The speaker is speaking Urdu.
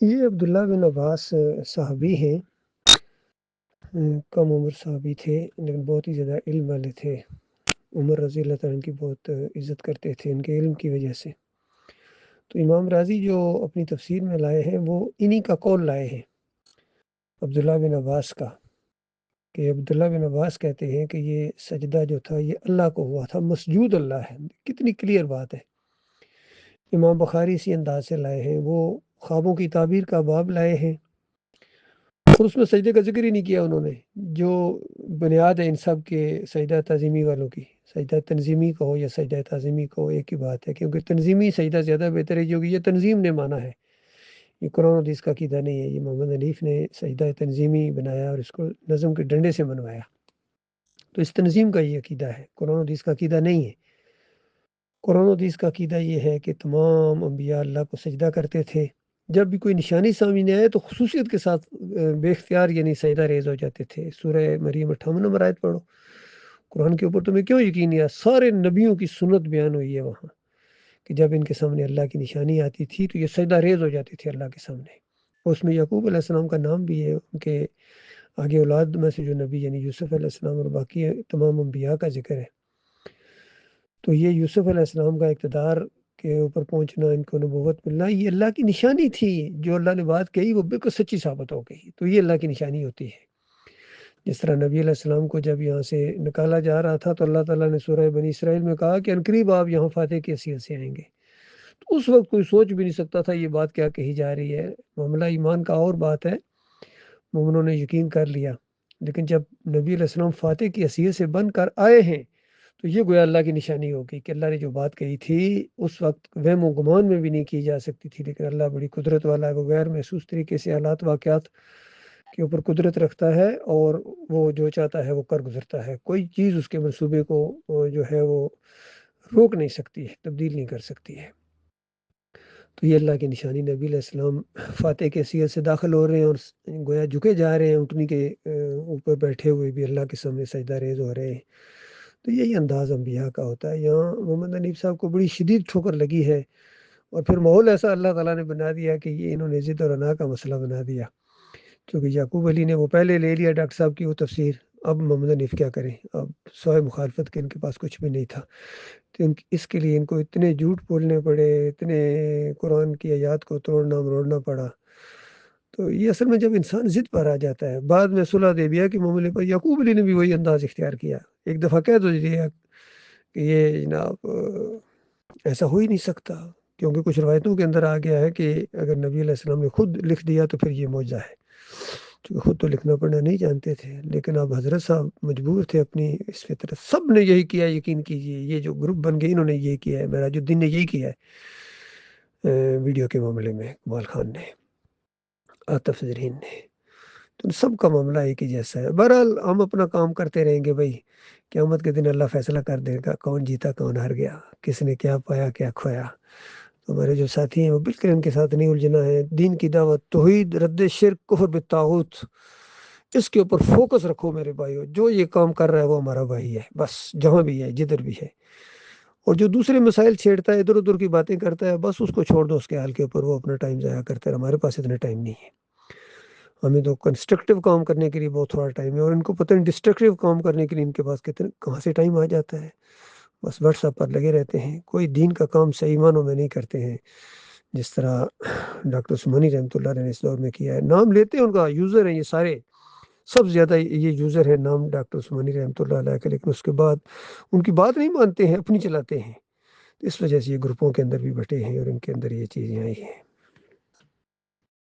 یہ عبداللہ بن عباس صحابی ہیں، کم عمر صحابی تھے لیکن بہت ہی زیادہ علم والے تھے۔ عمر رضی اللہ تعالیٰ کی بہت عزت کرتے تھے ان کے علم کی وجہ سے۔ تو امام راضی جو اپنی تفسیر میں لائے ہیں وہ انہی کا قول لائے ہیں، عبداللہ بن عباس کا، کہ عبداللہ بن عباس کہتے ہیں کہ یہ سجدہ جو تھا یہ اللہ کو ہوا تھا، مسجود اللہ ہے۔ کتنی کلیئر بات ہے۔ امام بخاری اسی انداز سے لائے ہیں، وہ خوابوں کی تعبیر کا باب لائے ہیں اور اس میں سجدے کا ذکر ہی نہیں کیا انہوں نے، جو بنیاد ہے ان سب کے سجدہ تعظیمی والوں کی۔ سجدہ تنظیمی کہو یا سجدہ تعظیمی کہو ایک ہی بات ہے، کیونکہ تنظیمی سجدہ زیادہ بہتر ہے، جو کہ یہ تنظیم نے مانا ہے، یہ قرآن و حدیث کا عقیدہ نہیں ہے۔ یہ محمد حنیف نے سجدہ تنظیمی بنایا اور اس کو نظم کے ڈنڈے سے منوایا، تو اس تنظیم کا یہ عقیدہ ہے، قرآن و حدیث کا عقیدہ نہیں ہے۔ قرآن و حدیث کا عقیدہ یہ ہے کہ تمام انبیاء اللہ کو سجدہ کرتے تھے، جب بھی کوئی نشانی سامنے آئے تو خصوصیت کے ساتھ بے اختیار یعنی سجدہ ریز ہو جاتے تھے۔ سورہ مریم 58 نمبر آیت پڑھو، قرآن کے اوپر تمہیں کیوں یقین نہیں ہے؟ سارے نبیوں کی سنت بیان ہوئی ہے وہاں کہ جب ان کے سامنے اللہ کی نشانی آتی تھی تو یہ سجدہ ریز ہو جاتی تھی اللہ کے سامنے۔ اس میں یعقوب علیہ السلام کا نام بھی ہے، ان کے آگے اولاد میں سے جو نبی یعنی یوسف علیہ السلام اور باقی تمام انبیاء کا ذکر ہے۔ تو یہ یوسف علیہ السلام کا اقتدار کے اوپر پہنچنا، ان کو نبوت ملنا، یہ اللہ کی نشانی تھی۔ جو اللہ نے بات کہی وہ بالکل سچی ثابت ہو گئی، تو یہ اللہ کی نشانی ہوتی ہے۔ جس طرح نبی علیہ السلام کو جب یہاں سے نکالا جا رہا تھا تو اللہ تعالیٰ نے سورہ بنی اسرائیل میں کہا کہ عنقریب آپ یہاں فاتح کی حیثیت سے آئیں گے۔ تو اس وقت کوئی سوچ بھی نہیں سکتا تھا یہ بات کیا کہی جا رہی ہے۔ معاملہ ایمان کا اور بات ہے، مومنوں نے یقین کر لیا، لیکن جب نبی علیہ السلام فاتح کی حیثیت سے بن کر آئے ہیں تو یہ گویا اللہ کی نشانی ہوگی کہ اللہ نے جو بات کہی تھی اس وقت وہم و گمان میں بھی نہیں کی جا سکتی تھی، لیکن اللہ بڑی قدرت والا ہے، وہ غیر محسوس طریقے سے حالات واقعات کے اوپر قدرت رکھتا ہے اور وہ جو چاہتا ہے وہ کر گزرتا ہے۔ کوئی چیز اس کے منصوبے کو جو ہے وہ روک نہیں سکتی ہے، تبدیل نہیں کر سکتی ہے۔ تو یہ اللہ کی نشانی، نبی علیہ السلام فاتح کی حیثیت سے داخل ہو رہے ہیں اور گویا جھکے جا رہے ہیں، اونٹنی کے اوپر بیٹھے ہوئے بھی اللہ کے سامنے سجدہ ریز ہو رہے ہیں۔ تو یہی انداز انبیاء کا ہوتا ہے۔ یہاں محمد حنیف صاحب کو بڑی شدید ٹھوکر لگی ہے اور پھر ماحول ایسا اللہ تعالیٰ نے بنا دیا کہ یہ انہوں نے ضد اور انا کا مسئلہ بنا دیا، کیونکہ یعقوب علی نے وہ پہلے لے لیا ڈاکٹر صاحب کی وہ تفسیر، اب محمد حنیف کیا کریں؟ اب سوائے مخالفت کے ان کے پاس کچھ بھی نہیں تھا، تو اس کے لیے ان کو اتنے جھوٹ بولنے پڑے، اتنے قرآن کی آیات کو توڑنا مروڑنا پڑا۔ تو یہ اصل میں جب انسان ضد پر آ جاتا ہے، بعد میں صلح حدیبیہ کے معاملے پر یعقوب علی نے بھی وہی انداز اختیار کیا، ایک دفعہ کہہ دو دیا کہ یہ جناب ایسا ہو ہی نہیں سکتا، کیونکہ کچھ روایتوں کے اندر آ گیا ہے کہ اگر نبی علیہ السلام نے خود لکھ دیا تو پھر یہ معجزہ ہے، چونکہ خود تو لکھنا پڑھنا نہیں جانتے تھے، لیکن اب حضرت صاحب مجبور تھے اپنی اس فطرت، سب نے یہی کیا، یقین کیجئے یہ جو گروپ بن گئے انہوں نے یہی کیا ہے، معراج الدین نے یہی کیا ہے، ویڈیو کے معاملے میں کمال خان نے، آطف زرین نے، تو سب کا معاملہ ایک ہی جیسا ہے۔ بہرحال ہم اپنا کام کرتے رہیں گے بھائی، قیامت کے دن اللہ فیصلہ کر دے گا کون جیتا کون ہار گیا، کس نے کیا پایا کیا کھویا۔ ہمارے جو ساتھی ہیں وہ بالکل ان کے ساتھ نہیں الجھنا ہے۔ دین کی دعوت، توحید، رد شرک، کفر بالطاغوت، اس کے اوپر فوکس رکھو میرے بھائیو۔ جو یہ کام کر رہا ہے وہ ہمارا بھائی ہے، بس جہاں بھی ہے جدھر بھی ہے، اور جو دوسرے مسائل چھیڑتا ہے، ادھر ادھر کی باتیں کرتا ہے، بس اس کو چھوڑ دو اس کے حال کے اوپر، وہ اپنا ٹائم ضائع کرتا ہے۔ ہمارے پاس اتنا ٹائم نہیں ہے، ہمیں تو کنسٹرکٹیو کام کرنے کے لیے بہت تھوڑا ٹائم ہے، اور ان کو پتہ نہیں ڈسٹرکٹیو کام کرنے کے لیے ان کے پاس کہاں سے ٹائم آ جاتا ہے۔ بس واٹس ایپ پر لگے رہتے ہیں، کوئی دین کا کام صحیح معنوں میں نہیں کرتے ہیں، جس طرح ڈاکٹر عثمانی رحمۃ اللہ علیہ نے اس دور میں کیا ہے۔ نام لیتے ہیں ان کا، یوزر ہیں یہ سارے، سب زیادہ یہ یوزر ہے نام ڈاکٹر عثمانی رحمۃ اللہ علیہ کا، لیکن اس کے بعد ان کی بات نہیں مانتے ہیں، اپنی چلاتے ہیں، اس وجہ سے یہ گروپوں کے اندر بھی بٹے ہیں اور ان کے اندر یہ چیزیں آئی ہیں۔